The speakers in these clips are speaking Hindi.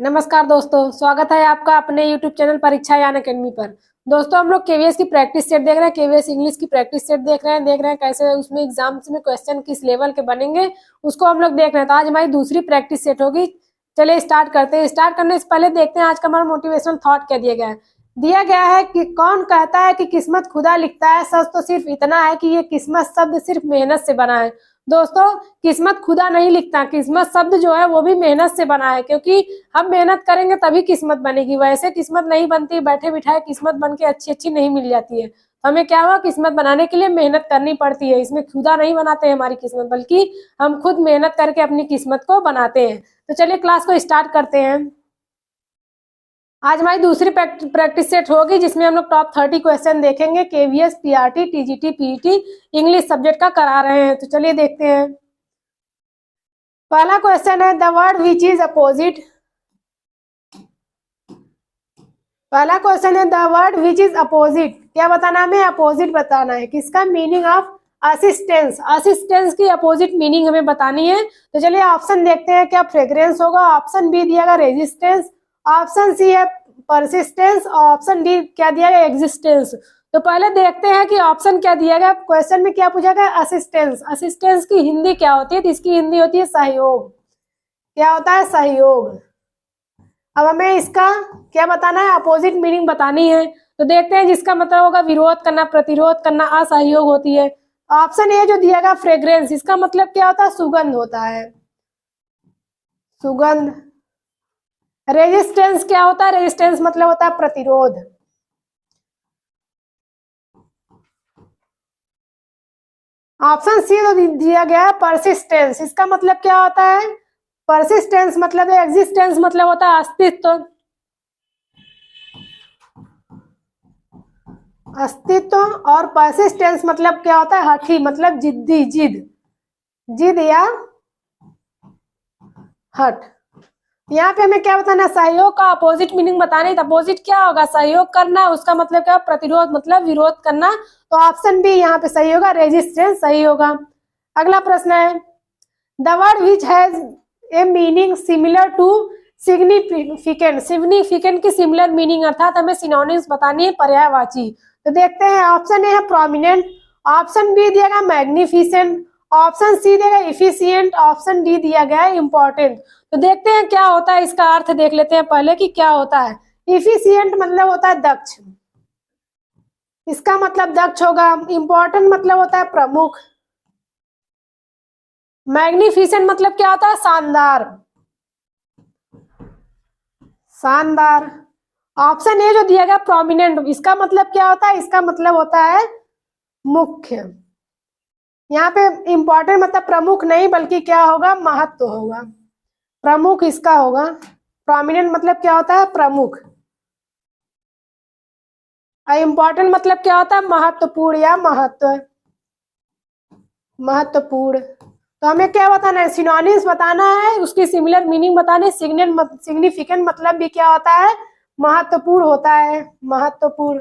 नमस्कार दोस्तों, स्वागत है आपका अपने YouTube चैनल परीक्षा यान अकेडमी पर। दोस्तों हम लोग केवीएस की प्रैक्टिस सेट देख रहे हैं, केवीएस इंग्लिश की प्रैक्टिस सेट देख रहे हैं कैसे उसमें एग्जाम्स में क्वेश्चन किस लेवल के बनेंगे उसको हम लोग देख रहे हैं। तो आज हमारी दूसरी प्रैक्टिस सेट होगी। चलिए स्टार्ट करते हैं। स्टार्ट करने से पहले देखते हैं आज का हमारा मोटिवेशनल थॉट क्या दिया गया है। दिया गया है कि कौन कहता है कि किस्मत खुदा लिखता है, सच तो सिर्फ इतना है कि ये किस्मत शब्द सिर्फ मेहनत से बना है। दोस्तों किस्मत खुदा नहीं लिखता, किस्मत शब्द जो है वो भी मेहनत से बना है, क्योंकि हम मेहनत करेंगे तभी किस्मत बनेगी। वैसे किस्मत नहीं बनती, बैठे बिठाए किस्मत बन के अच्छी अच्छी नहीं मिल जाती है। हमें क्या हुआ, किस्मत बनाने के लिए मेहनत करनी पड़ती है। इसमें खुदा नहीं बनाते हैं हमारी किस्मत, बल्कि हम खुद मेहनत करके अपनी किस्मत को बनाते हैं। तो चलिए क्लास को स्टार्ट करते हैं। आज हमारी दूसरी प्रैक्टिस सेट होगी जिसमें हम लोग टॉप 30 क्वेश्चन देखेंगे। KVS, PRT, TGT, PET English subject का करा रहे हैं। तो चलिए देखते हैं। पहला क्वेश्चन है the word which is opposite. पहला क्वेश्चन है the word which is opposite. क्या बताना हमें? अपोजिट बताना है। किसका? Meaning of assistance. असिस्टेंस की अपोजिट मीनिंग हमें बतानी है। तो चलिए ऑप्शन देखते हैं। क्या फ्रेग्रेंस होगा? ऑप्शन बी दिया गया रेजिस्टेंस, ऑप्शन सी है परसिस्टेंस, ऑप्शन डी क्या दिया गया? एग्जिस्टेंस। तो पहले देखते हैं कि ऑप्शन क्या दिया गया। क्वेश्चन में क्या पूछा गया? असिस्टेंस। असिस्टेंस की हिंदी क्या होती है? तो इसकी हिंदी होती है सहयोग। क्या होता है? सहयोग। अब हमें इसका क्या बताना है? अपोजिट मीनिंग बतानी है। तो देखते हैं। जिसका मतलब होगा विरोध करना, प्रतिरोध करना, असहयोग होती है। ऑप्शन ए जो दिया गया फ्रेग्रेंस, इसका मतलब क्या होता है? सुगंध होता है, सुगंध। रेजिस्टेंस क्या होता है? रेजिस्टेंस मतलब होता है प्रतिरोध। ऑप्शन सी तो दिया गया है परसिस्टेंस, इसका मतलब क्या होता है? परसिस्टेंस मतलब एग्जिस्टेंस मतलब होता है अस्तित्व, अस्तित्व। और परसिस्टेंस मतलब क्या होता है? हठी, मतलब जिद्दी, जिद, जिद या हट। यहाँ पे हमें क्या बताना? सहयोग का अपोजिट मीनिंग बताने। अपोजिट क्या होगा? सहयोग करना, उसका मतलब क्या? प्रतिरोध मतलब विरोध करना। तो ऑप्शन बी यहाँ पे सही होगा, रेजिस्टेंस सही होगा। अगला प्रश्न है the word which has a meaning similar to significant. Significant की सिमिलर मीनिंग अर्थात हमें सिनोनिम्स बतानी है, पर्यायवाची। तो देखते हैं। ऑप्शन ए है प्रोमिनेंट, ऑप्शन बी दिया गया मैग्निफिसेंट, ऑप्शन सी दिया गया इफिशिएंट, ऑप्शन डी दिया गया है इंपॉर्टेंट। तो देखते हैं क्या होता है। इसका अर्थ देख लेते हैं पहले कि क्या होता है। इफिशिएंट मतलब होता है दक्ष, इसका मतलब दक्ष होगा। इंपॉर्टेंट मतलब होता है प्रमुख। मैग्निफिसेंट मतलब क्या होता है? शानदार, शानदार। ऑप्शन ए जो दिया गया प्रोमिनेंट, इसका मतलब क्या होता है? इसका मतलब होता है मुख्य। यहाँ पे इंपॉर्टेंट मतलब प्रमुख नहीं, बल्कि क्या होगा? महत्व होगा, प्रमुख इसका होगा। प्रोमिनेंट मतलब क्या होता है? प्रमुख। इंपॉर्टेंट मतलब क्या होता है? महत्वपूर्ण या महत्व, महत्वपूर्ण। तो हमें क्या बताना है? सिनोनिम्स बताना है, उसकी सिमिलर मीनिंग बताने। सिग्निफिकेंट मतलब भी क्या होता है? महत्वपूर्ण होता है, महत्वपूर्ण।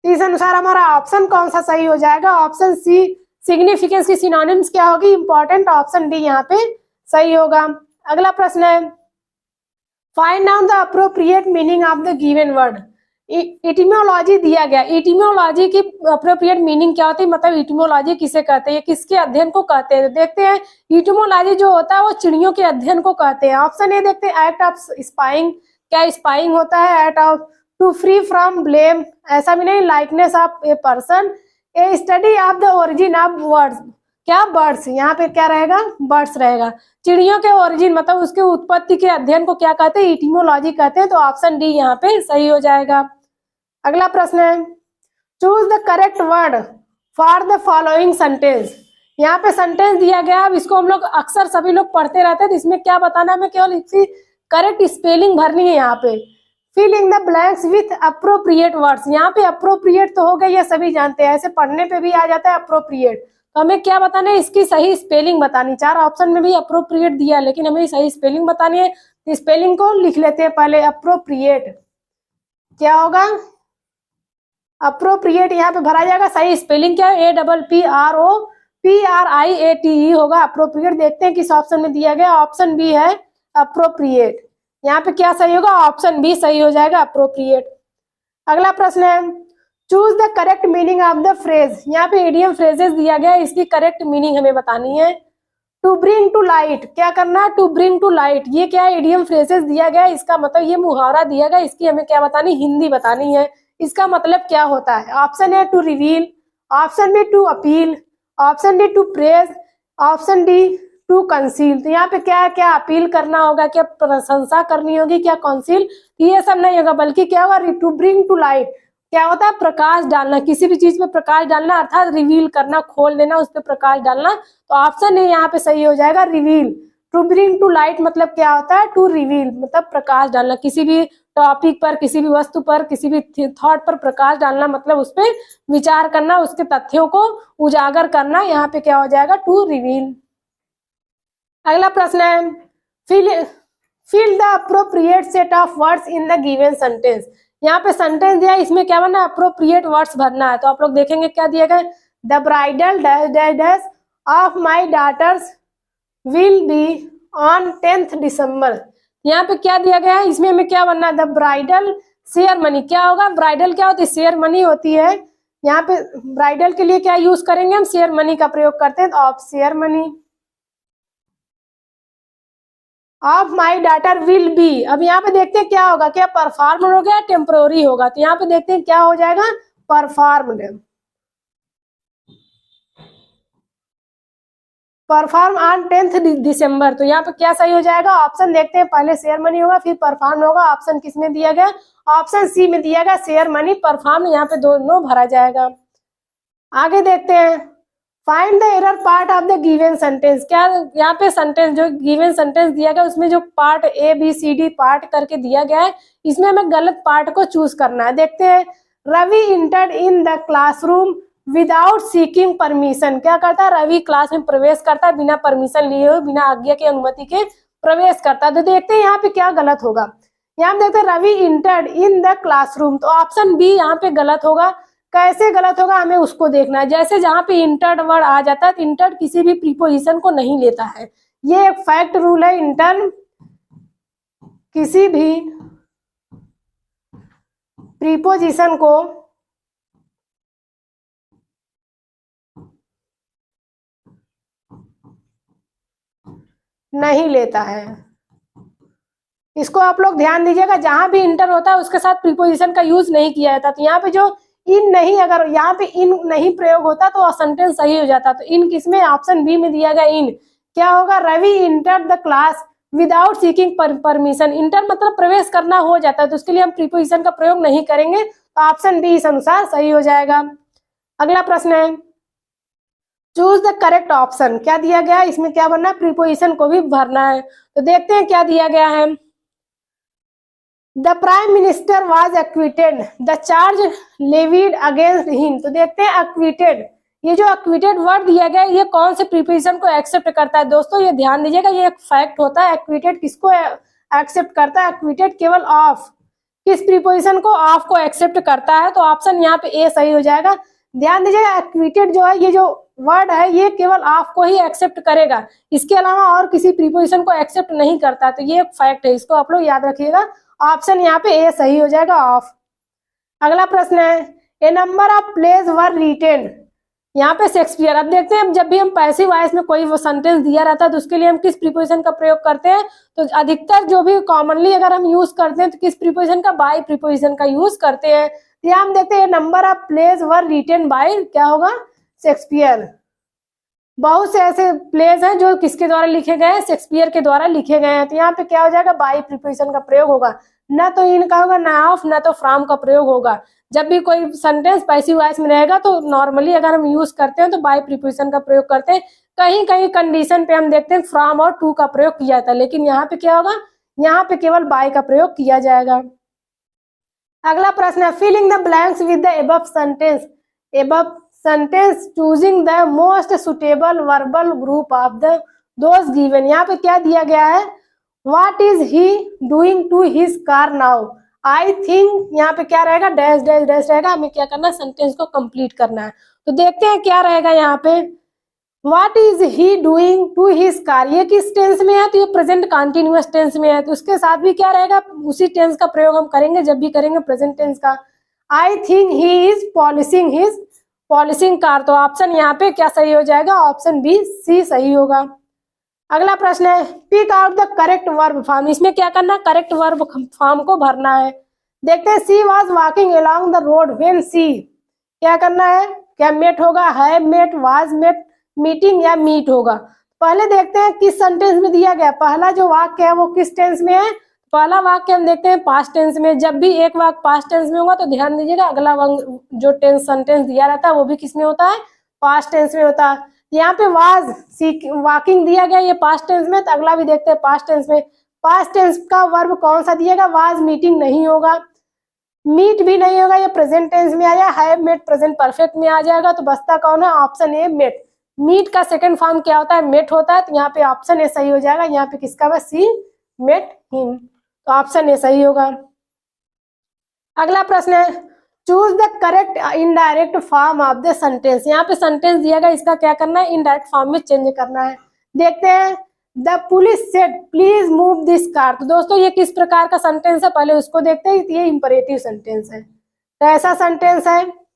इस अनुसार हमारा ऑप्शन कौन सा सही हो जाएगा? Option C. सिग्निफिकेंस की सिनोनिम्स क्या होगी? इंपॉर्टेंट। ऑप्शन डी यहाँ पे सही होगा। अगला प्रश्न है find out the appropriate meaning of the given word. Etymology दिया गया। इटिमोलॉजी की अप्रोप्रिएट मीनिंग क्या होती है? मतलब इटिमोलॉजी किसे कहते हैं, किसके अध्ययन को कहते हैं? देखते हैं। इटिमोलॉजी जो होता है वो चिड़ियों के अध्ययन को कहते हैं। ऑप्शन ए देखते हैं एक्ट ऑफ स्पाइंग। क्या स्पाइंग होता है? Act of to free from blame, ऐसा भी नहीं। Likeness of a person, a study of the origin of words. क्या? बर्ड्स। यहाँ पे क्या रहेगा? बर्ड्स रहेगा। चिड़ियों के ओरिजिन मतलब उसके उत्पत्ति के अध्ययन को क्या कहते हैं? इटिमोलॉजी कहते हैं। तो ऑप्शन डी यहाँ पे सही हो जाएगा। अगला प्रश्न है choose the correct word for the following sentence. यहाँ पे सेंटेंस दिया गया। अब इसको हम लोग अक्सर सभी लोग पढ़ते रहते हैं, तो इसमें क्या बताना है? हमें केवल इसकी करेक्ट स्पेलिंग भरनी है। यहाँ पे fill in the blanks with appropriate words. यहाँ पे अप्रोप्रिएट तो हो गया, ये सभी जानते हैं, ऐसे पढ़ने पे भी आ जाता है अप्रोप्रिएट। तो हमें क्या बताना है? इसकी सही स्पेलिंग बतानी। 4 ऑप्शन में भी अप्रोप्रिएट दिया, लेकिन हमें सही स्पेलिंग बतानी है। स्पेलिंग को लिख लेते हैं पहले। अप्रोप्रिएट क्या होगा? अप्रोप्रिएट यहाँ पे भरा जाएगा। सही स्पेलिंग क्या है? APPROPRIATE होगा। अप्रोप्रिएट देखते हैं किस ऑप्शन में दिया गया। ऑप्शन बी है अप्रोप्रिएट। यहाँ पे क्या सही होगा, ऑप्शन बी सही हो जाएगा, अप्रोप्रिएट। अगला प्रश्न है, choose the correct meaning of the phrase. यहाँ पे इडियम फ्रेजेस दिया गया है, इसकी करेक्ट मीनिंग हमें बतानी है। टू ब्रिंग टू लाइट, क्या करना है, टू ब्रिंग टू लाइट, ये क्या है, इडियम फ्रेजेस दिया गया है, इसका मतलब ये मुहावरा दिया गया, इसकी हमें क्या बतानी, हिंदी बतानी है। इसका मतलब क्या होता है, ऑप्शन है to reveal, option B to appeal, option D to praise, option D to conceal. तो यहाँ पे क्या क्या अपील करना होगा, क्या प्रशंसा करनी होगी, क्या कंसील, ये सब नहीं होगा, बल्कि क्या होगा, टू ब्रिंग टू लाइट, क्या होता है, प्रकाश डालना, किसी भी चीज पे प्रकाश डालना, अर्थात रिवील करना, खोल देना, उस पर प्रकाश डालना। तो ऑप्शन ए यहाँ पे सही हो जाएगा, reveal. To bring to light मतलब क्या होता है, टू रिवील मतलब प्रकाश डालना, किसी भी टॉपिक पर, किसी भी वस्तु पर, किसी भी थॉट पर प्रकाश डालना, मतलब उस पर विचार करना, उसके तथ्यों को उजागर करना, यहाँ पे क्या हो जाएगा, टू रिवील। अगला प्रश्न है, fill the appropriate set of words in the given sentence. यहाँ पे सेंटेंस दिया है, इसमें क्या बनना है, अप्रोप्रिएट वर्ड्स भरना है। तो आप लोग देखेंगे क्या दिया गया, the bridal dash dash dash of my daughters will be on 10th December। यहाँ पे क्या दिया गया है, इसमें हमें क्या बनना है, द ब्राइडल शेयर मनी, क्या होगा, ब्राइडल क्या होती है, शेयर मनी होती है। यहाँ पे ब्राइडल के लिए क्या यूज करेंगे हम, शेयर मनी का प्रयोग करते हैं, तो of share money. Of my daughter will be, अब यहाँ पे देखते हैं क्या होगा, क्या परफॉर्म हो गया, टेम्पोररी होगा, तो यहाँ पे देखते हैं क्या हो जाएगा, performed, perform on 10th December। तो यहाँ पे क्या सही हो जाएगा, ऑप्शन देखते हैं, पहले शेयर मनी होगा फिर परफॉर्म होगा, ऑप्शन किस में दिया गया, ऑप्शन सी में दिया गया, शेयर मनी परफॉर्म, यहाँ पे दोनों भरा जाएगा। आगे देखते हैं, find the error part of the given sentence. क्या यहाँ पे सेंटेंस जो गिवन सेंटेंस दिया गया उसमें जो part A B C D part करके दिया गया है, इसमें हमें गलत पार्ट को चूज करना है। देखते हैं, Ravi entered in the classroom without seeking permission. क्या करता है, रवि क्लास में प्रवेश करता है बिना परमिशन लिए हुए, बिना आज्ञा की अनुमति के प्रवेश करता है। तो देखते हैं यहाँ पे क्या गलत होगा, यहाँ देखते हैं Ravi entered in the classroom, तो ऑप्शन बी यहाँ पे गलत होगा। कैसे गलत होगा हमें उसको देखना है, जैसे जहां पे इंटर्ड वर्ड आ जाता है तो इंटर्ड किसी भी प्रीपोजिशन को नहीं लेता है, ये एक फैक्ट रूल है, इंटर्ड किसी भी प्रीपोजिशन को नहीं लेता है। इसको आप लोग ध्यान दीजिएगा, जहां भी इंटर होता है उसके साथ प्रीपोजिशन का यूज नहीं किया जाता। तो यहाँ पे जो इन नहीं, अगर यहाँ पे इन नहीं प्रयोग होता तो सेंटेंस सही हो जाता। तो इन किसमें, ऑप्शन बी में दिया गया इन। क्या होगा, Ravi enter the class without seeking permission. Enter मतलब प्रवेश करना हो जाता है, तो उसके लिए हम प्रीपोजिशन का प्रयोग नहीं करेंगे, तो ऑप्शन बी इस अनुसार सही हो जाएगा। अगला प्रश्न है, चूज द करेक्ट ऑप्शन। क्या दिया गया है, इसमें क्या बनना है, प्रीपोजिशन को भी भरना है। तो देखते हैं क्या दिया गया है, the prime minister was acquitted the charge levied against him. तो देखते हैं एक्विटेड, ये जो एक्विटेड वर्ड दिया गया है ये कौन से प्रीपोजिशन को एक्सेप्ट करता है। दोस्तों ये ध्यान दीजिएगा, ये एक फैक्ट होता है, एक्विटेड किसको एक्सेप्ट करता है, एक्विटेड केवल ऑफ, किस प्रीपोजिशन को, ऑफ को एक्सेप्ट करता है। तो ऑप्शन यहाँ पे ए सही हो जाएगा। ध्यान दीजिएगा, एक्विटेड जो है, ये जो वर्ड है ये केवल ऑफ को ही एक्सेप्ट करेगा, इसके अलावा और किसी प्रीपोजिशन को एक्सेप्ट नहीं करता। तो ये एक फैक्ट है, इसको आप लोग याद रखिएगा। ऑप्शन यहाँ पे ए सही हो जाएगा, ऑफ। अगला प्रश्न है, a number of plays were written. यहाँ पे शेक्सपियर। अब देखते हैं, जब भी हम पैसिव वॉइस में कोई वो सेंटेंस दिया रहता है तो उसके लिए हम किस प्रीपोजिशन का प्रयोग करते हैं। तो अधिकतर जो भी कॉमनली अगर हम यूज करते हैं तो किस प्रीपोजिशन का, बाय प्रीपोजिशन का यूज करते हैं। तो यहाँ हम देखते हैं, number of plays were written by, क्या होगा, शेक्सपियर। बहुत से ऐसे प्लेज हैं जो किसके द्वारा लिखे गए हैं, शेक्सपियर के द्वारा लिखे गए हैं। तो यहाँ पे क्या हो जाएगा, बाय प्रीपोजिशन का प्रयोग होगा, ना तो इन का होगा, ना ऑफ, ना तो फ्रॉम का प्रयोग होगा। जब भी कोई सेंटेंस पैसिव वॉइस में रहेगा तो नॉर्मली अगर हम यूज करते हैं तो बाय प्रीपोजिशन का प्रयोग करते हैं। कहीं कहीं कंडीशन पे हम देखते हैं फ्रॉम और टू का प्रयोग किया जाता है, लेकिन यहाँ पे क्या होगा, यहाँ पे केवल बाय का प्रयोग किया जाएगा। अगला प्रश्न है, filling the blanks with the above sentence. Above sentence choosing the most suitable verbal group of the those given. यहाँ पे क्या दिया गया है, what is he doing to his car now, I think. यहाँ पे क्या रहेगा, डैश डैश डैश रहेगा, हमें क्या करना है, सेंटेंस को कंप्लीट करना है। तो देखते हैं क्या रहेगा यहाँ पे, what is he doing to his car, ये किस टेंस में है, तो ये प्रेजेंट कंटिन्यूअस टेंस में है, तो उसके साथ भी क्या रहेगा, उसी टेंस का प्रयोग हम करेंगे जब भी करेंगे प्रेजेंट टेंस का। I think he is polishing car, तो ऑप्शन यहाँ पे क्या सही हो जाएगा, ऑप्शन बी सी सही होगा। अगला प्रश्न है pick out the correct verb form, इसमें क्या करना, करेक्ट वर्ब फॉर्म को भरना है। देखते हैं she was walking along the road when she, क्या करना है, क्या मेट होगा, है मेट, वाज मेट, मीटिंग या मीट होगा। पहले देखते हैं किस सेंटेंस में दिया गया, पहला जो वाक्य है वो किस टेंस में है, पहला वाक्य हम देखते हैं पास्ट टेंस में। जब भी एक वाक्य पास्ट टेंस में होगा तो ध्यान दीजिएगा अगला जो सेंटेंस दिया रहता है वो भी किसमें होता है, पास्ट टेंस में होता है। यहाँ पे वाज वॉकिंग दिया गया, ये पास्ट टेंस में, तो अगला भी देखते हैं पास्ट टेंस में। पास्ट टेंस का वर्ब कौन सा दिएगा, वाज मीटिंग नहीं होगा, मीट भी नहीं होगा, ये प्रेजेंट टेंस में आया, हैव मेट प्रेजेंट परफेक्ट में आ जाएगा, तो बचता कौन है, ऑप्शन ए मेट। मीट का सेकंड फॉर्म क्या होता है, मेट होता है, तो यहाँ पे ऑप्शन ए सही हो जाएगा। यहाँ पे किसका है, सी मेट हिम, तो ऑप्शन ए सही होगा। अगला प्रश्न है choose the correct indirect form of the sentence, यहाँ पे सेंटेंस दिया गया, इसका क्या करना है, इनडायरेक्ट फॉर्म में चेंज करना है। देखते हैं the police said please move this car, तो दोस्तों ये किस प्रकार का सेंटेंस है, पहले उसको देखते हैं। ये इंपरेटिव सेंटेंस है, तो ऐसा सेंटेंस है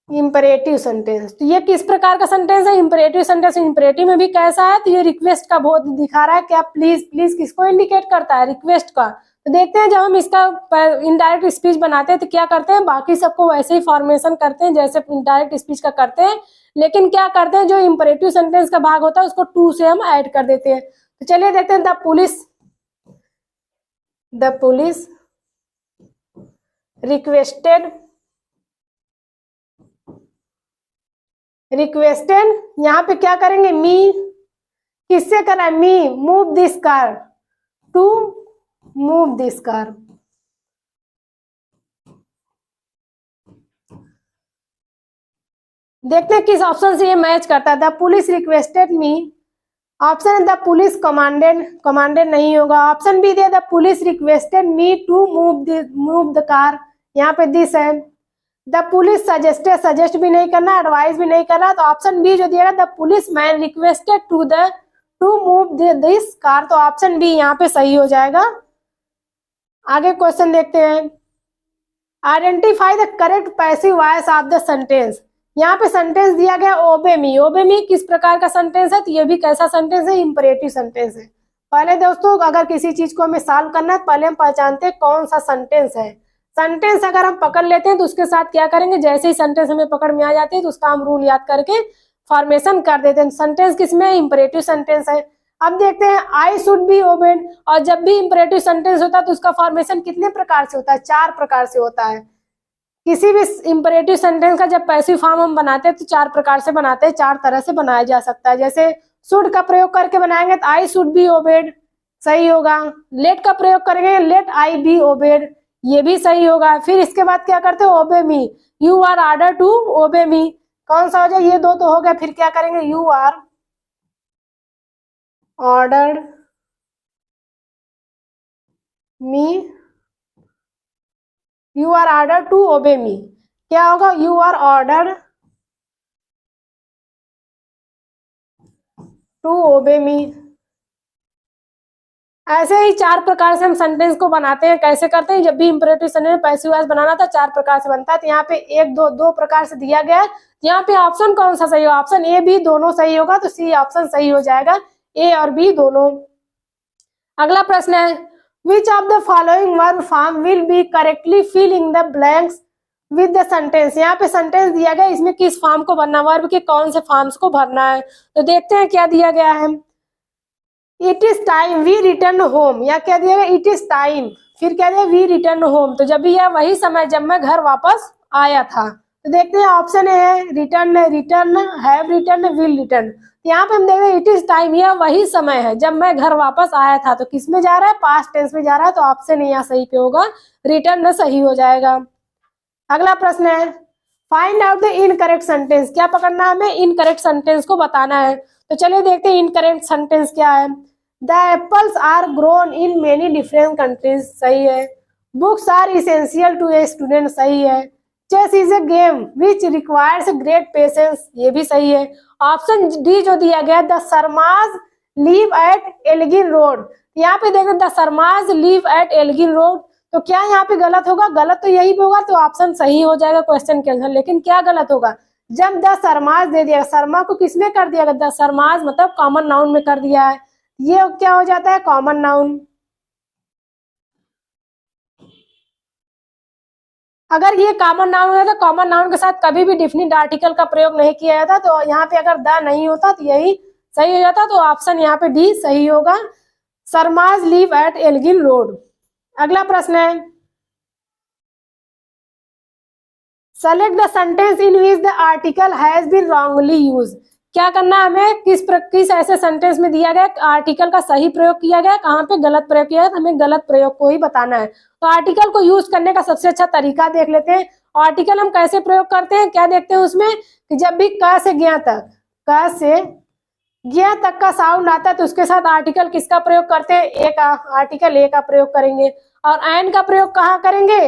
इंपरेटिव सेंटेंस, तो ये किस प्रकार का सेंटेंस है, इंपरेटिव सेंटेंस। इंपरेटिव में भी कैसा है, तो ये रिक्वेस्ट का बहुत दिखा रहा है, क्या प्लीज, प्लीज किसको इंडिकेट करता है, रिक्वेस्ट का। तो देखते हैं जब हम इसका इनडायरेक्ट स्पीच बनाते हैं तो क्या करते हैं, बाकी सबको वैसे ही फॉर्मेशन करते हैं जैसे इनडायरेक्ट स्पीच का करते हैं, लेकिन क्या करते हैं जो इंपरेटिव सेंटेंस का भाग होता है उसको टू से हम ऐड कर देते हैं। तो चलिए देखते हैं द पुलिस रिक्वेस्टेड यहाँ पे क्या करेंगे, मी, किससे करा, me move this car, to move this car. देखते हैं किस ऑप्शन से ये मैच करता है, the police requested me, option है द पुलिस कमांडेड नहीं होगा, option B they the police requested me to move the car, यहाँ पे दिस है। द पुलिस सजेस्टेड, सजेस्ट भी नहीं करना, एडवाइस भी नहीं करना, तो ऑप्शन बी जो दिया the police man requested to move this car, तो ऑप्शन बी यहाँ पे सही हो जाएगा। आगे क्वेश्चन देखते हैं identify the correct passive voice of the sentence, यहाँ पे सेंटेंस दिया गया ओबे मी किस प्रकार का सेंटेंस है, तो ये भी कैसा सेंटेंस है, इंपरेटिव सेंटेंस है। पहले दोस्तों अगर किसी चीज को हमें सॉल्व करना है पहले हम पहचानते हैं कौन सा सेंटेंस है। सेंटेंस अगर हम पकड़ लेते हैं तो उसके साथ क्या करेंगे, जैसे ही सेंटेंस हमें पकड़ में आ जाती है तो उसका हम रूल याद करके फॉर्मेशन कर देते हैं। सेंटेंस किसमें, इंपरेटिव सेंटेंस है। अब देखते हैं आई शुड बी ओबेड, और जब भी इंपरेटिव सेंटेंस होता है तो उसका फॉर्मेशन कितने प्रकार से होता है, 4 प्रकार से होता है। किसी भी इंपरेटिव सेंटेंस का जब पैसिव फॉर्म हम बनाते हैं तो 4 प्रकार से बनाते हैं, 4 तरह से बनाया जा सकता है। जैसे शुड का प्रयोग करके बनाएंगे तो आई शुड बी ओबेड सही होगा, लेट का प्रयोग करेंगे लेट आई बी ओबेड, ये भी सही होगा। फिर इसके बाद क्या करते हो, obey me, you are order to obey me, कौन सा हो जाए, ये 2 तो हो गया। फिर क्या करेंगे, you are order me, you are order to obey me, क्या होगा, you are order to obey मी। ऐसे ही 4 प्रकार से हम सेंटेंस को बनाते हैं। कैसे करते हैं, जब भी इंपरेटिव सेंटेंस पैसिव वॉइस बनाना था 4 प्रकार से बनता है, तो यहाँ पे 1 2 प्रकार से दिया गया है। यहाँ पे ऑप्शन कौन सा सही होगा, ऑप्शन ए बी दोनों सही होगा, तो सी ऑप्शन सही हो जाएगा, ए और बी दोनों। अगला प्रश्न है which of the following verb form will be correctly fill in the blanks with the sentence, यहाँ पे सेंटेंस दिया गया, इसमें किस फॉर्म को भरना, वर्ब के कौन से फॉर्म्स को भरना है। तो देखते हैं क्या दिया गया है, it is time we return home, या क्या दिया गया, इट इज टाइम, फिर क्या दिया, वी रिटर्न होम, तो जब भी यह वही समय जब मैं घर वापस आया था। तो देखते हैं ऑप्शन है return, have return, will return. यहाँ पे हम देख रहे हैं इट इज टाइम, यह वही समय है जब मैं घर वापस आया था, तो किस में जा रहा है, पास्ट टेंस में जा रहा है, तो ऑप्शन यहाँ सही पे होगा, रिटर्न सही हो जाएगा। अगला प्रश्न है find out the incorrect sentence, क्या पकड़ना है हमें, इनकरेक्ट सेंटेंस को बताना है। तो चलिए देखते हैं इनकरेक्ट सेंटेंस क्या है। The apples are grown in many different countries, सही है। Books are essential to a student, सही है। Chess is a game which requires great patience, ये भी सही है। ऑप्शन डी जो दिया गया, the Sharmas live at Elgin road, यहाँ पे देखो the Sharmas live at Elgin road, तो क्या यहाँ पे गलत होगा? गलत तो यही होगा, तो ऑप्शन सही हो जाएगा क्वेश्चन के आंसर। लेकिन क्या गलत होगा? जब द शर्माज दे दिया, शर्मा को किसमें कर दिया गया? द शर्माज मतलब कॉमन नाउन में कर दिया है, ये क्या हो जाता है? Common noun. अगर ये कॉमन नाउन है तो कॉमन नाउन के साथ कभी भी डिफिनिट आर्टिकल का प्रयोग नहीं किया जाता, तो यहाँ पे अगर द नहीं होता तो यही सही हो जाता, तो ऑप्शन यहाँ पे डी सही होगा, Sharmas live at Elgin road. अगला प्रश्न है, select the sentence in which the article has been wrongly use, क्या करना है हमें? किस ऐसे सेंटेंस में दिया गया आर्टिकल का सही प्रयोग किया गया, कहाँ पे गलत प्रयोग किया गया, हमें गलत प्रयोग को ही बताना है। तो आर्टिकल को यूज करने का सबसे अच्छा तरीका देख लेते हैं। आर्टिकल हम कैसे प्रयोग करते हैं, क्या देखते हैं उसमें कि जब भी क से ज्ञ तक, क से ज्ञ तक का साउंड आता है तो उसके साथ आर्टिकल किसका प्रयोग करते हैं? ए का, आर्टिकल ए का प्रयोग करेंगे। और एन का प्रयोग कहाँ करेंगे?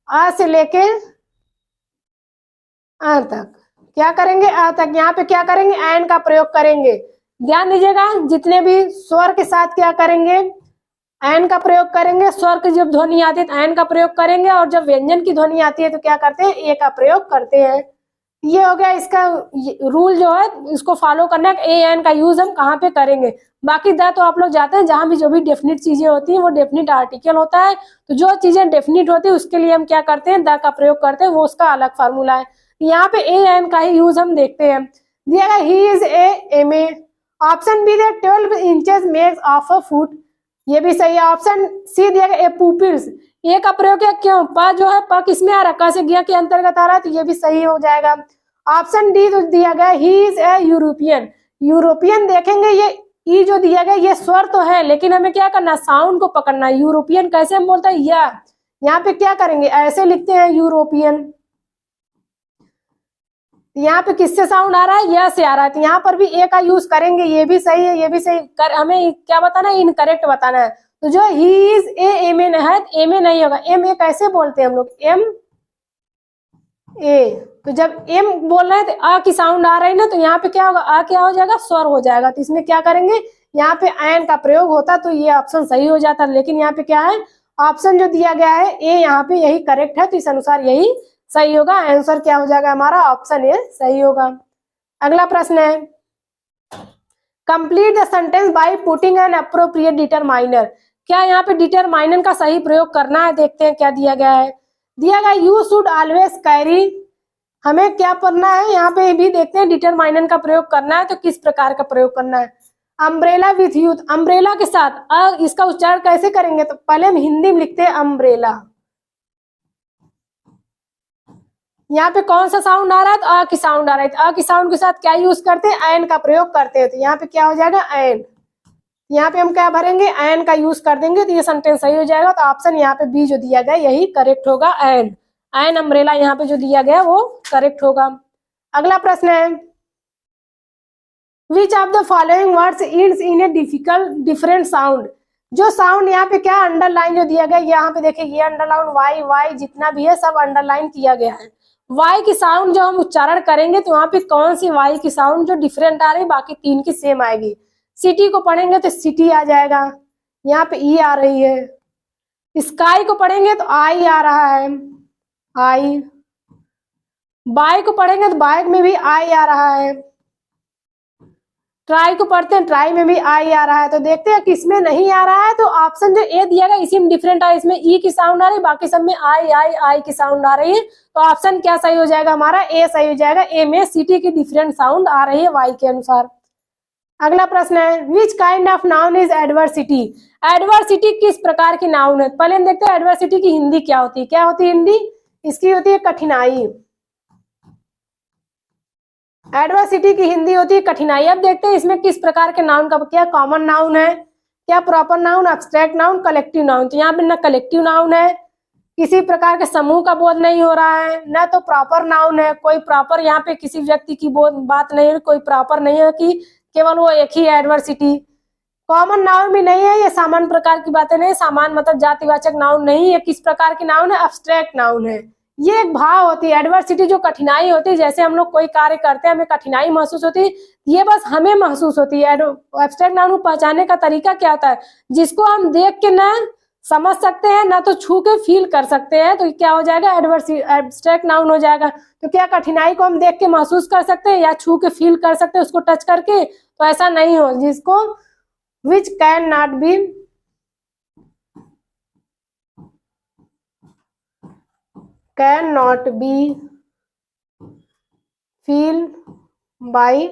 आ से लेके आ तक, क्या करेंगे? आ तक। यहाँ पे क्या करेंगे? एन का प्रयोग करेंगे। ध्यान दीजिएगा, जितने भी स्वर के साथ क्या करेंगे? एन का प्रयोग करेंगे। स्वर की जब ध्वनि आती है तो एन का प्रयोग करेंगे, और जब व्यंजन की ध्वनि आती है तो क्या करते हैं? ए का प्रयोग करते हैं। ये हो गया इसका रूल जो है, इसको फॉलो करना है। ए एन का यूज हम कहाँ पे करेंगे। बाकी द तो आप लोग जाते हैं, जहां भी जो भी डेफिनिट चीजें होती हैं वो डेफिनिट आर्टिकल होता है, तो जो चीजें डेफिनिट होती है उसके लिए हम क्या करते हैं? द का प्रयोग करते हैं, वो उसका अलग फार्मूला है। यहाँ पे ए एन का ही यूज हम देखते हैं। दिया गया he is a M A, option B दिया 12 inches makes of a foot, ये भी सही है। ऑप्शन सी दिया गया ए पुपिल्स, ए का प्रयोग किया, क्यों? प जो है प किसमें आ रहा है? क से ज्ञ के अंतर्गत आ रहा है, तो ये भी सही हो जाएगा। ऑप्शन डी जो दिया गया he is A European, European देखेंगे ये ई जो दिया गया ये स्वर तो है, लेकिन हमें क्या करना? साउंड को पकड़ना। यूरोपियन कैसे हम बोलते हैं? या यहाँ पे क्या करेंगे? ऐसे लिखते हैं यूरोपियन। यहाँ पे किससे साउंड आ रहा है? या से आ रहा है, तो यहाँ पर भी ए का यूज करेंगे, ये भी सही है, ये भी सही हमें क्या बताना है? इनकरेक्ट बताना है। तो जो ही इज ए एम ए है, एम ए नहीं होगा। एम ए कैसे बोलते हैं हम लोग? एम ए, तो जब एम बोल रहे हैं तो आ की साउंड आ रही है ना, तो यहाँ पे क्या होगा? आ क्या हो जाएगा? स्वर हो जाएगा। तो इसमें क्या करेंगे? यहाँ पे एन का प्रयोग होता तो ये ऑप्शन सही हो जाता, लेकिन यहाँ पे क्या है? ऑप्शन जो दिया गया है ए, यहाँ पे यही करेक्ट है, तो इस अनुसार यही सही होगा। आंसर क्या हो जाएगा हमारा? ऑप्शन ए सही होगा। अगला प्रश्न है, complete the sentence by putting an appropriate determiner, क्या यहाँ पे डिटरमाइनर का सही प्रयोग करना है? देखते हैं क्या दिया गया है। दिया गया यू शुड ऑलवेज कैरी, हमें क्या पढ़ना है? यहाँ पे भी देखते हैं डिटरमाइनर का प्रयोग करना है तो किस प्रकार का प्रयोग करना है। अम्ब्रेला विथ यूथ, अम्ब्रेला के साथ इसका उच्चारण कैसे करेंगे? तो पहले हम हिंदी में लिखते हैं अम्ब्रेला, यहाँ पे कौन सा साउंड आ रहा है? तो अ की साउंड आ रहा है, तो अ की साउंड के साथ क्या यूज करते हैं? एन का प्रयोग करते हैं, तो यहाँ पे क्या हो जाएगा? एन। यहाँ पे हम क्या भरेंगे? एन का यूज कर देंगे, तो ये सेंटेंस सही हो जाएगा। तो ऑप्शन यहाँ पे बी जो दिया गया यही करेक्ट होगा, एन। एन अम्ब्रेला यहाँ पे जो दिया गया वो करेक्ट होगा। अगला प्रश्न है, which of the following words ends in a different sound, जो साउंड यहाँ पे क्या अंडरलाइन जो दिया गया, यहाँ पे देखिए ये अंडरलाइन वाई वाई जितना भी है सब अंडरलाइन किया गया है। वाई की साउंड जो हम उच्चारण करेंगे तो वहां पे कौन सी वाई की साउंड जो डिफरेंट आ रही है, बाकी तीन की सेम आएगी। सिटी को पढ़ेंगे तो सिटी आ जाएगा, यहाँ पे ई आ रही है। स्काई को पढ़ेंगे तो आई आ रहा है, आई। बाइक को पढ़ेंगे तो बाइक में भी आई आ रहा है। ट्राई को पढ़ते हैं, ट्राई में भी आई आ रहा है। तो देखते हैं किसमें नहीं आ रहा है, तो ऑप्शन जो ए दिया गया इसी में डिफरेंट आ रहा है, इसमें ई की साउंड आ रही है, बाकी सब में आई आई आई की साउंड आ रही है। तो ऑप्शन क्या सही हो जाएगा हमारा? ए सही हो जाएगा। ए में सिटी की डिफरेंट साउंड आ रही है वाई के अनुसार। अगला प्रश्न है, which kind of noun is adversity, adversity किस प्रकार की नाउन है? पहले हम देखते हैं एडवर्सिटी की हिंदी क्या होती है। क्या होती है हिंदी? इसकी होती है कठिनाई। एडवर्सिटी की हिंदी होती है कठिनाई। अब देखते हैं इसमें किस प्रकार के नाउन का, क्या कॉमन नाउन है, क्या proper noun, abstract noun, collective noun. तो यहाँ पे न कलेक्टिव नाउन है, किसी प्रकार के समूह का बोध नहीं हो रहा है, न तो प्रॉपर नाउन है, कोई प्रॉपर यहाँ पे किसी व्यक्ति की बात नहीं है, कोई प्रॉपर नहीं है कि केवल वो एक ही है एडवर्सिटी। कॉमन नाउन भी नहीं है, ये सामान्य प्रकार की बातें नहीं, सामान्य मतलब जातिवाचक नाउन नहीं है। किस प्रकार की नाउन है? एब्स्ट्रैक्ट नाउन है। ये एक भाव होती है। एडवर्सिटी जो कठिनाई होती है, जैसे हम लोग कोई कार्य करते हैं हमें कठिनाई महसूस होती है, ये बस हमें महसूस होती है। एब्स्ट्रैक्ट नाउन को पहचानने का तरीका क्या होता है, जिसको हम देख के ना समझ सकते हैं ना तो छू के फील कर सकते हैं, तो क्या हो जाएगा, एब्स्ट्रैक्ट नाउन हो जाएगा। तो क्या कठिनाई को हम देख के महसूस कर सकते हैं या छू के फील कर सकते हैं उसको टच करके, तो ऐसा नहीं हो, जिसको which can not be feel by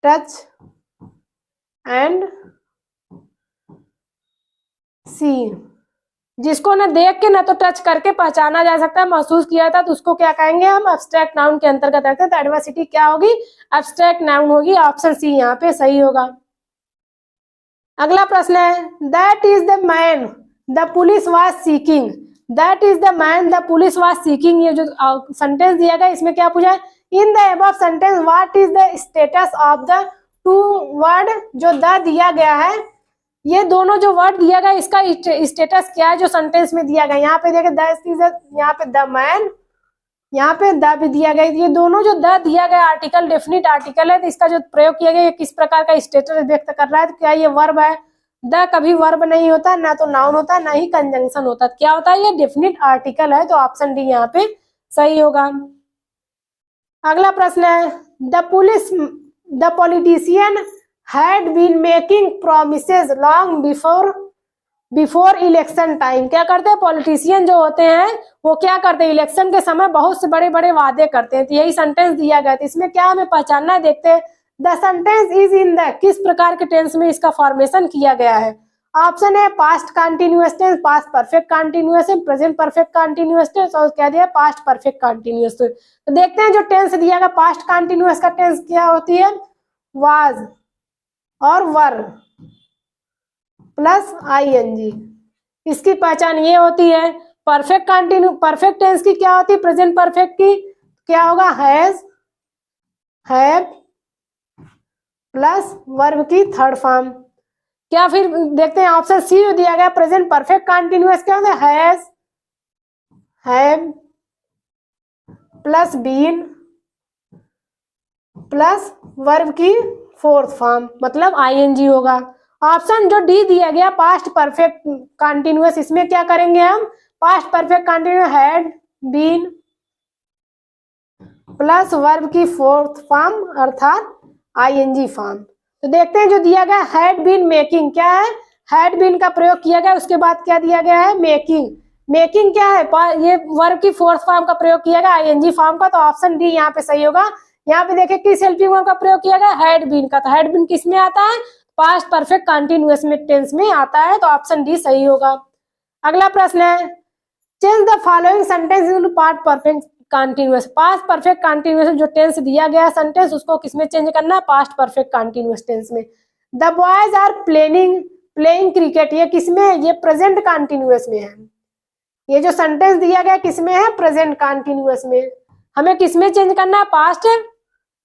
touch and see, जिसको ना देख के ना तो टच करके पहचाना जा सकता है, महसूस किया था, तो उसको क्या कहेंगे हम, एब्स्ट्रैक्ट नाउन के अंतर्गत रखते हैं। तो एडवर्सिटी क्या होगी, एब्स्ट्रैक्ट नाउन होगी। ऑप्शन सी यहाँ पे सही होगा। अगला प्रश्न है, that is the man the police was seeking. That is the man the police was seeking, ये जो सेंटेंस दिया गया इसमें क्या पूछा है, in the above sentence what is the status of the two word, जो द दिया गया है, ये दोनों जो वर्ड दिया गया इसका स्टेटस क्या है जो सेंटेंस में दिया गया। यहाँ पे देखिए यहाँ पे द मैन, यहाँ पे द भी दिया गया, ये दोनों जो द दिया गया आर्टिकल डेफिनिट आर्टिकल है, तो इसका जो प्रयोग किया गया ये किस प्रकार का स्टेटस व्यक्त कर रहा है, तो क्या ये वर्ब है। द कभी वर्ब नहीं होता, ना तो नाउन होता, ना ही कंजंक्शन होता, क्या होता है, ये डेफिनिट आर्टिकल है। तो ऑप्शन डी यहाँ पे सही होगा। अगला प्रश्न है, the politician had been making promises long before election time. क्या करते हैं, पॉलिटिशियन जो होते हैं वो क्या करते हैं, इलेक्शन के समय बहुत से बड़े बड़े वादे करते हैं। तो यही सेंटेंस दिया गया था, इसमें क्या हमें पहचानना है, देखते हैं। The sentence is in the, किस प्रकार के टेंस में इसका फॉर्मेशन किया गया है। ऑप्शन है past continuous tense, past perfect continuous tense, present perfect continuous tense, और क्या दिया, पास्ट परफेक्ट कंटिन्यूअस टेंस। तो देखते हैं जो टेंस दिया गया पास्ट कंटिन्यूअस का टेंस क्या होती है, वाज और वर प्लस आईएनजी। इसकी पहचान ये होती है। परफेक्ट टेंस की क्या होती है, प्रेजेंट परफेक्ट की क्या होगा, हैज, हैव प्लस वर्ब की थर्ड फॉर्म। क्या फिर देखते हैं ऑप्शन सी जो दिया गया, प्रेजेंट परफेक्ट कंटिन्यूअस क्या होता है, has, have plus been plus verb की फोर्थ फॉर्म, मतलब आईएनजी होगा। ऑप्शन जो डी दिया गया पास्ट परफेक्ट कंटिन्यूअस, इसमें क्या करेंगे हम, past perfect continuous had been plus verb की फोर्थ फॉर्म अर्थात आईएनजी फॉर्म। तो देखते हैं जो दिया गया हैड बीन मेकिंग, क्या है, हैड बीन का प्रयोग किया गया, उसके बाद क्या दिया गया है, मेकिंग। मेकिंग क्या है, ये वर्ब की फोर्थ फॉर्म का प्रयोग किया गया आईएनजी फॉर्म का, तो ऑप्शन डी यहाँ पे सही होगा। यहाँ पे देखिए किस हेल्पिंग वर्ब का प्रयोग किया गया, हैड बीन का, तो हैड बीन किस में आता है, पास्ट परफेक्ट कंटिन्यूअस में टेंस में आता है, तो ऑप्शन डी सही होगा। अगला प्रश्न है, change the following sentence into past perfect continuous. Past perfect continuous जो टेंस दिया गया सेंटेंस उसको किसमें चेंज करना है, पास्ट परफेक्ट कंटिन्यूअस टेंस में। The boys are playing cricket, ये किसमें है, ये प्रेजेंट कंटिन्यूअस में है। ये जो सेंटेंस दिया गया किसमें है, प्रेजेंट कंटिन्यूअस में। हमें किसमें चेंज करना है, पास्ट।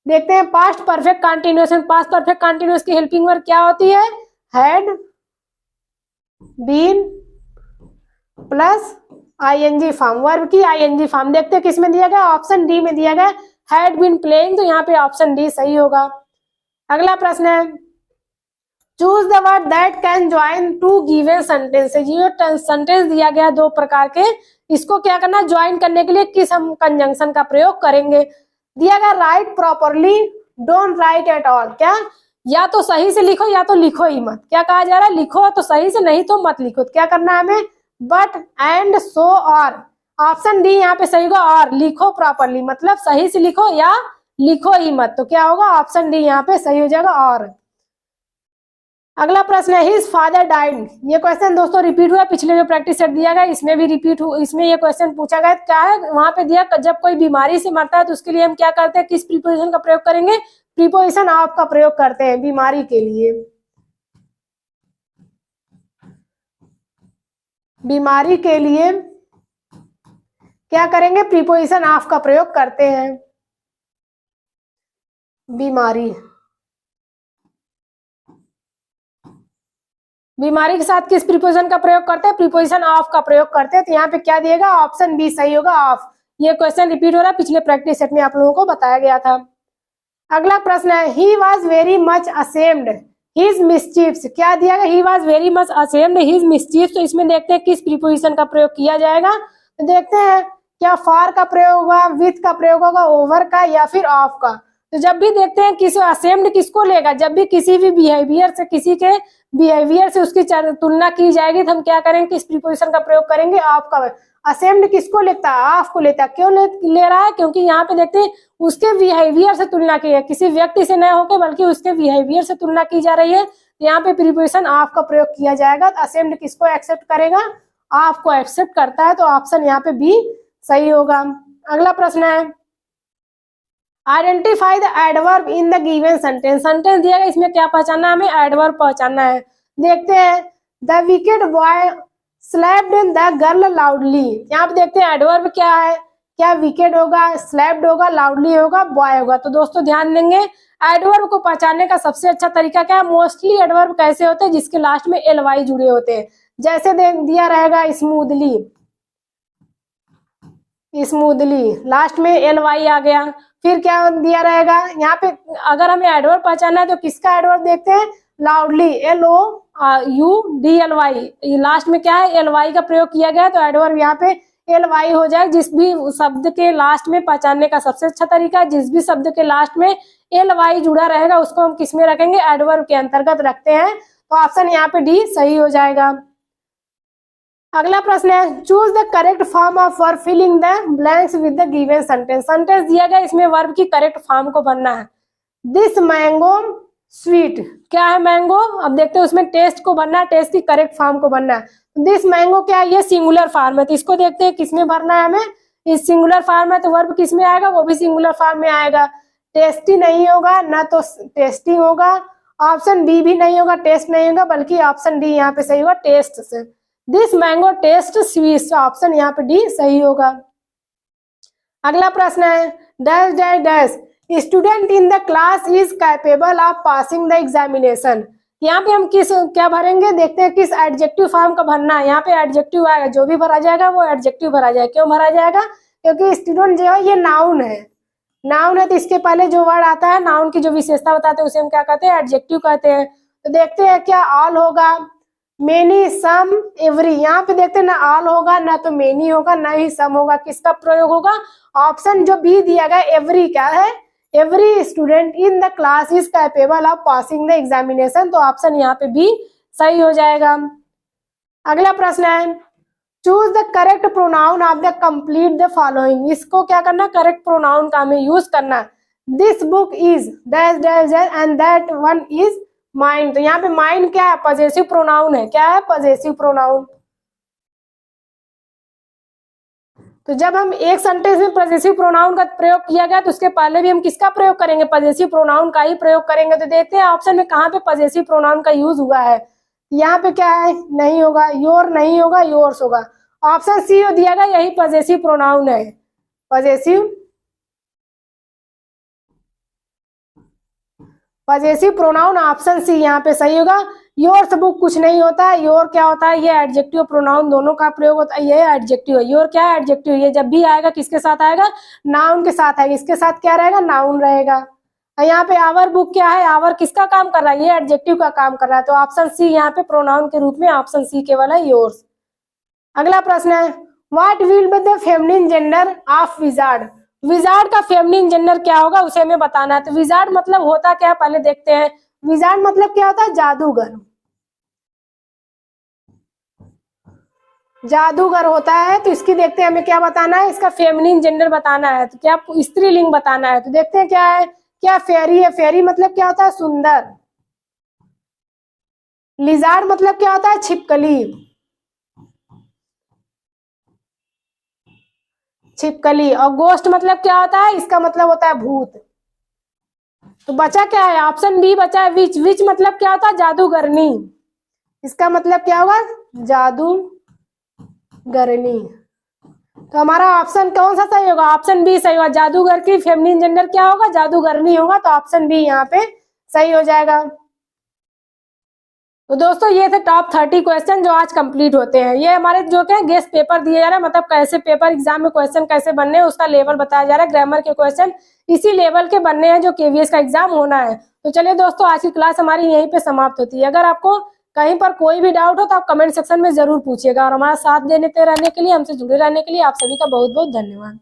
देखते हैं past perfect continuous, past perfect continuous की हेल्पिंग वर्ब क्या होती है, had been plus ING form, verb की आईएनजी फॉर्म। देखते हैं किसमें दिया गया, ऑप्शन डी में दिया गया, हैड बीन प्लेइंग, तो यहाँ पे ऑप्शन डी सही होगा। अगला प्रश्न है, choose the word that can join to given sentences. ये सेंटेंस दिया गया दो प्रकार के, इसको क्या करना, ज्वाइन करने के लिए किस हम कंजंक्शन का प्रयोग करेंगे। दिया गया right properly, don't write at all, क्या, या तो सही से लिखो या तो लिखो ही मत। क्या कहा जा रहा है, लिखो तो सही से, नहीं तो मत लिखो। क्या करना है हमें, बट एंड सो और। ऑप्शन डी यहाँ पे सही होगा, और लिखो प्रॉपरली, मतलब सही से लिखो या लिखो ही मत, तो क्या होगा, ऑप्शन डी यहाँ पे सही हो जाएगा, और। अगला प्रश्न है, हिज फादर डाइड। ये क्वेश्चन दोस्तों रिपीट हुआ, पिछले जो प्रैक्टिस सेट दिया गया इसमें भी रिपीट हुआ, इसमें ये क्वेश्चन पूछा गया, क्या है वहां पे दिया, जब कोई बीमारी से मरता है तो उसके लिए हम क्या करते हैं, किस प्रीपोजिशन का प्रयोग करेंगे, प्रीपोजिशन ऑफ का प्रयोग करते हैं बीमारी के लिए। बीमारी के लिए क्या करेंगे, प्रीपोजिशन ऑफ का प्रयोग करते हैं, बीमारी। बीमारी के साथ किस प्रीपोजिशन का प्रयोग करते हैं? प्रीपोजिशन ऑफ का प्रयोग करते हैं। तो यहाँ पे क्या दिएगा? ऑप्शन बी सही होगा, ऑफ। ये क्वेश्चन रिपीट हो रहा है, पिछले प्रैक्टिस सेट में आप लोगों को बताया गया था। अगला प्रश्न है, ही वॉज वेरी मच असेम्ड हिज मिसचीफ्स। क्या दिया गया? ही वॉज वेरी मच असेम्ड हिज मिसचीफ्स। तो इसमें देखते हैं किस प्रीपोजिशन का प्रयोग किया जाएगा। तो देखते हैं क्या फॉर का प्रयोग होगा, विथ का प्रयोग होगा, ओवर का, या फिर ऑफ का। तो जब भी देखते हैं किस असेम्ड किसको लेगा, जब भी किसी भी बिहेवियर से, किसी के बिहेवियर से उसकी तुलना की जाएगी तो हम क्या करेंगे? किस प्रीपोजिशन का प्रयोग करेंगे? ऑफ का। असेम्ड किसको लेता है? ऑफ को लेता है। क्यों ले रहा है? क्योंकि यहाँ पे देखते हैं उसके बिहेवियर से तुलना की है, किसी व्यक्ति से न होकर बल्कि उसके बिहेवियर से तुलना की जा रही है। तो यहाँ पे प्रीपोजिशन ऑफ का प्रयोग किया जाएगा। तो असेम्ड किसको एक्सेप्ट करेगा? ऑफ को एक्सेप्ट करता है। तो ऑप्शन यहाँ पे बी सही होगा। अगला प्रश्न है, identify the adverb in the given sentence. Sentence दिया गया, इसमें क्या पहचानना है हमें? एडवर्ब पहचानना है। देखते हैं, the wicked boy slapped the girl loudly. यहाँ पे देखते हैं एडवर्ब क्या है, क्या विकेड होगा, स्लैप्ड होगा, लाउडली होगा, बॉय होगा। तो दोस्तों ध्यान देंगे, एडवर्ब को पहचानने का सबसे अच्छा तरीका क्या है? मोस्टली एडवर्ब कैसे होते हैं? जिसके लास्ट में एल वाई जुड़े होते हैं। जैसे दिया रहेगा स्मूथली, स्मूथली लास्ट में एल वाई आ गया। फिर क्या दिया रहेगा यहाँ पे? अगर हमें एडवर्ब पहचानना है तो किसका एडवर्ब देखते हैं? Loudly, L O U D L Y, last में क्या है? एल वाई का प्रयोग किया गया। तो एडवर्ब यहाँ पे एल वाई हो जाए। जिस भी शब्द के लास्ट में पहचानने का सबसे अच्छा तरीका है, जिस भी शब्द के लास्ट में एल वाई जुड़ा रहेगा उसको हम किस में रखेंगे? एडवर्ब के अंतर्गत रखते हैं। तो ऑप्शन यहाँ पे डी सही हो जाएगा। अगला प्रश्न है, choose the correct form of verb filling the blanks with the given sentence. Sentence दिया गया, इसमें वर्ब की करेक्ट फॉर्म को भरना है। दिस मैंगो स्वीट, क्या है? मैंगो। अब देखते हैं उसमें टेस्ट को भरना है, टेस्ट की करेक्ट फॉर्म को भरना है। दिस मैंगो क्या है? ये सिंगुलर फॉर्म है। तो इसको देखते हैं किसमें भरना है हमें। इस सिंगुलर फॉर्म है तो वर्ब किस में आएगा? वो भी सिंगुलर फॉर्म में आएगा। टेस्टी नहीं होगा, ना तो टेस्टी होगा। ऑप्शन बी भी नहीं होगा, टेस्ट नहीं होगा, बल्कि ऑप्शन डी यहाँ पे सही होगा, टेस्ट से। This mango test sweet. Option यहाँ पे डी सही होगा। अगला प्रश्न है, dash dash dash student in the class is capable of passing the examination. यहाँ पे हम क्या भरेंगे? देखते हैं किस एडजेक्टिव फॉर्म का भरना है। यहाँ पे एडजेक्टिव आएगा, जो भी भरा जाएगा वो एडजेक्टिव भरा जाएगा। क्यों भरा जाएगा? क्योंकि स्टूडेंट जो है ये नाउन है। नाउन है तो इसके पहले जो वर्ड आता है, नाउन की जो विशेषता बताते हैं उसे हम क्या कहते हैं? एडजेक्टिव कहते हैं। तो देखते हैं क्या ऑल होगा, मेनी, सम, एवरी। यहाँ पे देखते हैं ना ऑल होगा, ना तो मेनी होगा, ना ही सम होगा। किसका प्रयोग होगा? ऑप्शन जो बी दिया गया, एवरी। क्या है? Every student in the class is capable of passing the examination. तो ऑप्शन यहाँ पे बी सही हो जाएगा। अगला प्रश्न है, choose the correct pronoun of the complete the following. इसको क्या करना? करेक्ट प्रोनाउन का हमें यूज करना। This book is dash dash dash and that one is mine. तो यहाँ पे माइन क्या है? पजेसिव प्रोनाउन है। क्या है? Possessive pronoun. तो जब हम एक सेंटेंस में पजेसिव प्रोनाउन का प्रयोग किया गया तो उसके पहले भी हम किसका प्रयोग करेंगे? पजेसिव प्रोनाउन का ही प्रयोग करेंगे। तो देखते हैं ऑप्शन में कहाँ पे पजेसिव प्रोनाउन का यूज हुआ है। यहाँ पे क्या है? नहीं होगा, योर नहीं होगा, योर्स होगा। ऑप्शन सी दिया गया, यही पजेसिव प्रोनाउन है। पजेसिव प्रोनाउन ऑप्शन सी यहाँ पे सही होगा। योर्स बुक कुछ नहीं होता है। योर क्या होता है? ये एडजेक्टिव प्रोनाउन दोनों का प्रयोग होता है। ये एडजेक्टिव है। योर क्या है? एडजेक्टिव। ये जब भी आएगा किसके साथ आएगा? नाउन के साथ आएगा। इसके साथ क्या रहेगा? नाउन रहेगा। यहाँ पे आवर बुक क्या है? आवर किसका काम कर रहा है? ये एडजेक्टिव का काम कर रहा है। तो ऑप्शन सी यहाँ पे प्रोनाउन के रूप में ऑप्शन सी केवल है, योर्स। अगला प्रश्न है, what will be the feminine gender of wizard. Wizard का फेमिनिन जेंडर क्या होगा उसे हमें बताना है। तो विजार्ड मतलब होता क्या है पहले देखते हैं। विजार्ड मतलब क्या होता है? जादूगर। जादूगर होता है। तो इसकी देखते हैं हमें क्या बताना है? इसका फेमिनिन जेंडर बताना है। तो क्या? स्त्रीलिंग बताना है। तो देखते हैं क्या है। क्या? फेरी है। फेरी मतलब क्या होता है? सुंदर। लिजार्ड मतलब क्या होता है? छिपकली। छिपकली। और गोस्ट मतलब क्या होता है? इसका मतलब होता है भूत। तो बचा क्या है? ऑप्शन बी बचा है, विच। विच मतलब क्या होता है? जादूगरनी। इसका मतलब क्या होगा? जादूगरनी। तो हमारा ऑप्शन कौन सा सही होगा? ऑप्शन बी सही होगा। जादूगर की फेमिनिन जेंडर क्या होगा? जादूगरनी होगा। तो ऑप्शन बी यहाँ पे सही हो जाएगा। तो दोस्तों ये थे टॉप 30 क्वेश्चन जो आज कंप्लीट होते हैं। ये हमारे जो क्या गेस्ट पेपर दिए जा रहे हैं, मतलब कैसे पेपर एग्जाम में क्वेश्चन कैसे बनने हैं उसका लेवल बताया जा रहा है। ग्रामर के क्वेश्चन इसी लेवल के बनने हैं जो केवीएस का एग्जाम होना है। तो चलिए दोस्तों, आज की क्लास हमारी यहीं पे समाप्त होती है। अगर आपको कहीं पर कोई भी डाउट हो तो आप कमेंट सेक्शन में जरूर पूछिएगा, और हमारा साथ देते रहने के लिए, हमसे जुड़े रहने के लिए आप सभी का बहुत बहुत धन्यवाद।